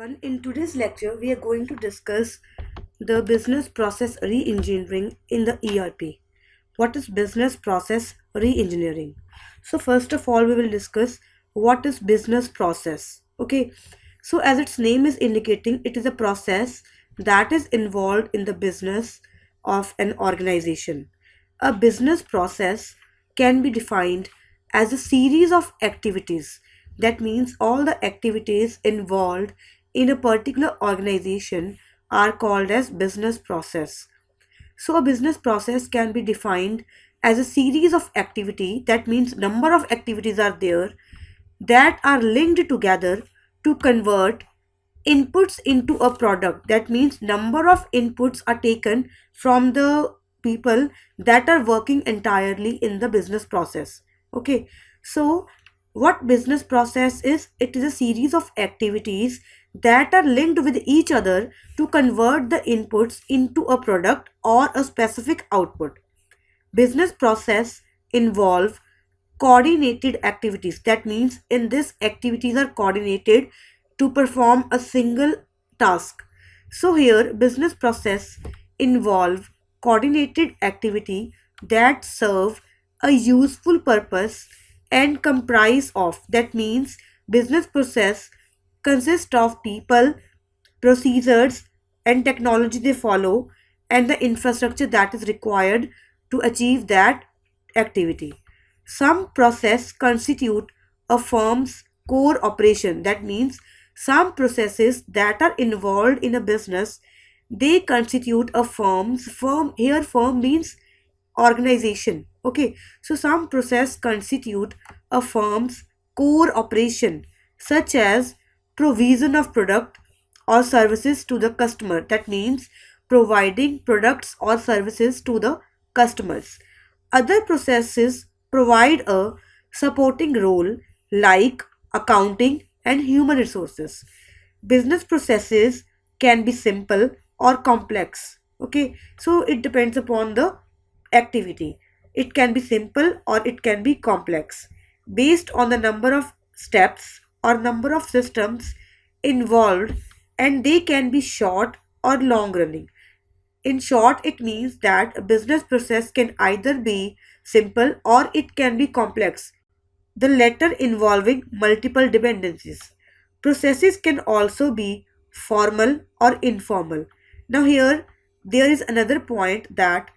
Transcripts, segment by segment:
everyone. In today's lecture, we are going to discuss the business process re-engineering in the ERP. What is business process re-engineering? So first of all, we will discuss what is business process. Okay. So as its name is indicating, it is a process that is involved in the business of an organization. A business process can be defined as a series of activities. That means all the activities involved in a particular organization are called as business process. So a business process can be defined as a series of activity. That means number of activities are there that are linked together to convert inputs into a product. That means number of inputs are taken from the people that are working entirely in the business process. Okay, so what business process is? It is a series of activities that are linked with each other to convert the inputs into a product or a specific output. Business process involve coordinated activities. That means in this activities are coordinated to perform a single task. So here business process involve coordinated activity that serve a useful purpose and comprise of. That means business process consists of people, procedures and technology they follow, and the infrastructure that is required to achieve that activity. Some process constitute a firm's core operation. That means some processes that are involved in a business, they constitute a firm. Here firm means organization. Okay, so some process constitute a firm's core operation, such as provision of product or services to the customer. That means providing products or services to the customers. Other processes provide a supporting role like accounting and human resources. Business processes can be simple or complex. Okay, so it depends upon the activity. It can be simple or it can be complex based on the number of steps or number of systems involved, and they can be short or long running. In short, it means that a business process can either be simple or it can be complex, the latter involving multiple dependencies. Processes can also be formal or informal. Now, here there is another point that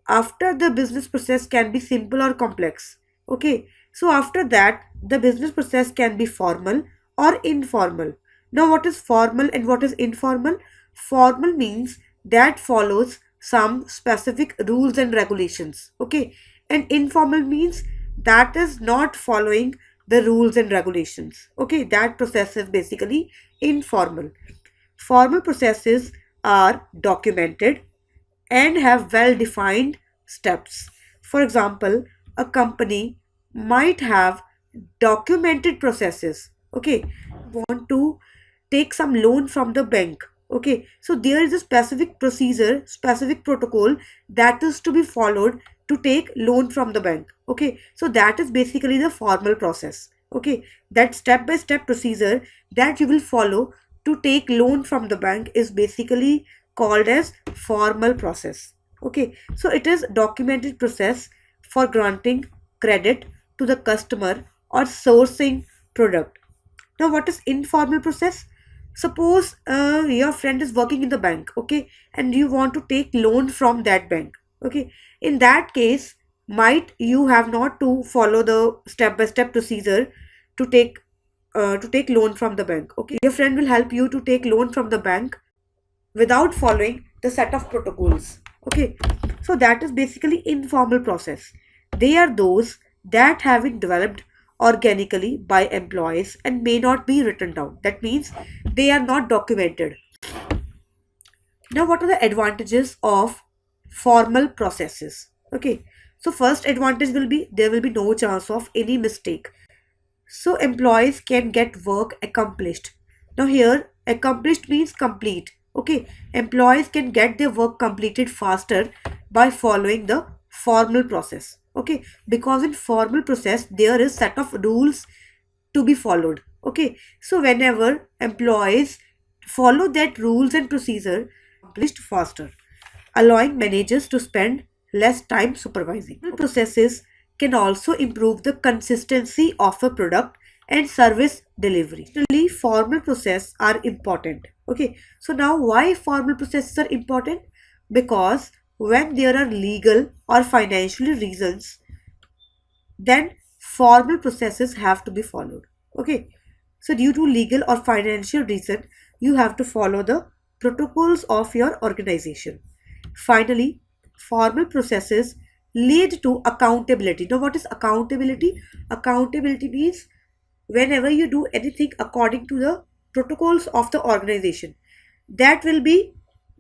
after the business process can be simple or complex. Okay, so after that, the business process can be formal or informal. Now, what is formal and what is informal? Formal means that follows some specific rules and regulations. Okay, and informal means that is not following the rules and regulations. Okay, that process is basically informal. Formal processes are documented and have well defined steps. For example, a company might have documented processes. Okay, want to take some loan from the bank. Okay, so there is a specific procedure, specific protocol that is to be followed to take loan from the bank. Okay, so that is basically the formal process. Okay, that step by step procedure that you will follow to take loan from the bank is basically called as formal process. Okay, so it is documented process for granting credit to the customer or sourcing product. Now, what is informal process? Suppose your friend is working in the bank, okay, and you want to take loan from that bank. Okay, in that case, might you have not to follow the step by step procedure to take loan from the bank. Okay, your friend will help you to take loan from the bank without following the set of protocols. Okay, so that is basically informal process. They are those that have been developed organically by employees and may not be written down. That means they are not documented. Now, what are the advantages of formal processes? Okay, so first advantage will be there will be no chance of any mistake, so employees can get work accomplished. Now here accomplished means complete. Okay, employees can get their work completed faster by following the formal process. Okay, because in formal process there is set of rules to be followed. Okay, so whenever employees follow that rules and procedure accomplished faster, allowing managers to spend less time supervising. Processes can also improve the consistency of a product and service delivery. Additionally, formal processes are important. Okay, so now why formal processes are important? Because when there are legal or financial reasons, then formal processes have to be followed. Okay, so due to legal or financial reason, you have to follow the protocols of your organization. Finally, formal processes lead to accountability. Now what is accountability? Accountability means whenever you do anything according to the protocols of the organization, that will be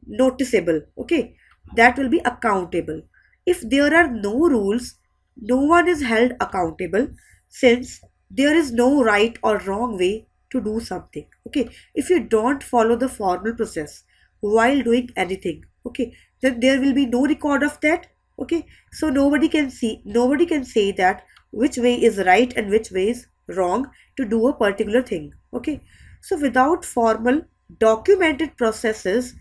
noticeable. Okay, that will be accountable. If there are no rules, no one is held accountable, since there is no right or wrong way to do something. Okay, if you don't follow the formal process while doing anything, okay, then there will be no record of that. Okay, so nobody can say that which way is right and which way is wrong to do a particular thing. Okay, so without formal documented processes,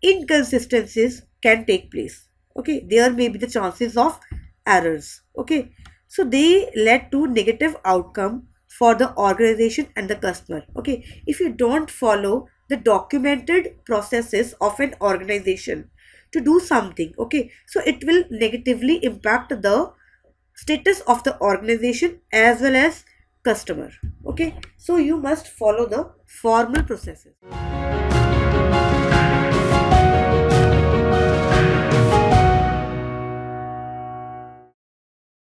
inconsistencies can take place. Okay, there may be the chances of errors. Okay, so they led to negative outcome for the organization and the customer. Okay, if you don't follow the documented processes of an organization to do something, okay, so it will negatively impact the status of the organization as well as customer. Okay, so you must follow the formal processes.